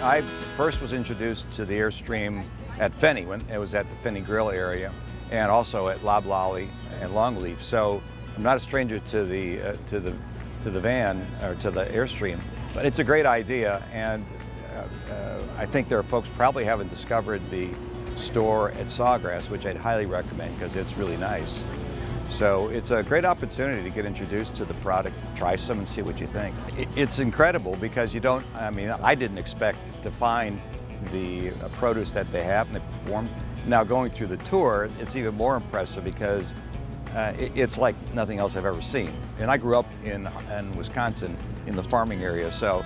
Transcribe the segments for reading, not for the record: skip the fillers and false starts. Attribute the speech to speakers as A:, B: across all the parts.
A: I first was introduced to the Airstream at Fenny, when it was at the Fenny Grill area, and also at Loblolly and Longleaf. So I'm not a stranger to the van or to the Airstream, but it's a great idea, and I think there are folks probably haven't discovered the store at Sawgrass, which I'd highly recommend because it's really nice. So it's a great opportunity to get introduced to the product, try some and see what you think. It's incredible because you don't, I didn't expect to find the produce that they have and they perform. Now going through the tour, it's even more impressive because it's like nothing else I've ever seen. And I grew up in Wisconsin in the farming area, so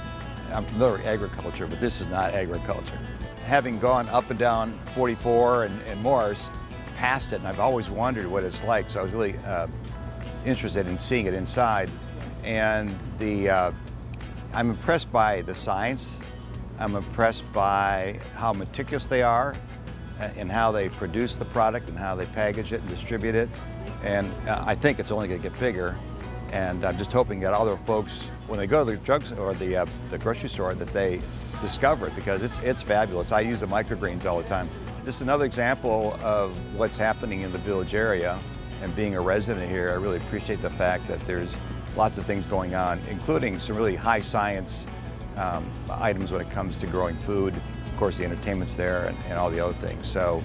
A: I'm familiar with agriculture, but this is not agriculture. Having gone up and down 44 and Morris, past it, and I've always wondered what it's like, so I was really interested in seeing it inside. And I'm impressed by the science. I'm impressed by how meticulous they are in how they produce the product and how they package it and distribute it. And I think it's only going to get bigger. And I'm just hoping that other folks, when they go to the drugs or the grocery store, that they discover it because it's fabulous. I use the microgreens all the time. This is another example of what's happening in the Village area, and being a resident here, I really appreciate the fact that there's lots of things going on, including some really high science items when it comes to growing food. Of course, the entertainment's there and all the other things. So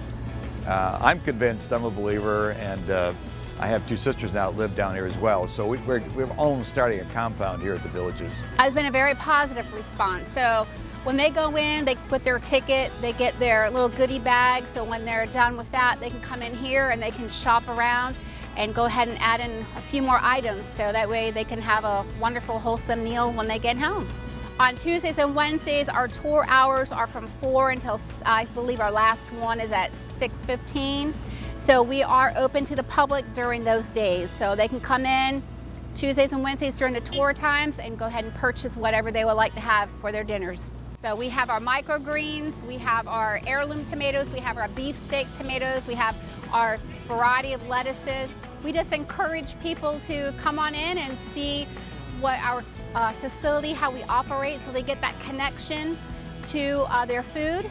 A: I'm convinced, I'm a believer, and I have two sisters now that live down here as well. So we're almost starting a compound here at the Villages.
B: It's been a very positive response. So when they go in, they put their ticket, they get their little goodie bag, so when they're done with that, they can come in here and they can shop around and go ahead and add in a few more items, so that way they can have a wonderful, wholesome meal when they get home. On Tuesdays and Wednesdays, our tour hours are from 4 until, I believe our last one is at 6:15. So we are open to the public during those days, so they can come in Tuesdays and Wednesdays during the tour times and go ahead and purchase whatever they would like to have for their dinners. So we have our microgreens, we have our heirloom tomatoes, we have our beefsteak tomatoes, we have our variety of lettuces. We just encourage people to come on in and see what our facility, how we operate, so they get that connection to their food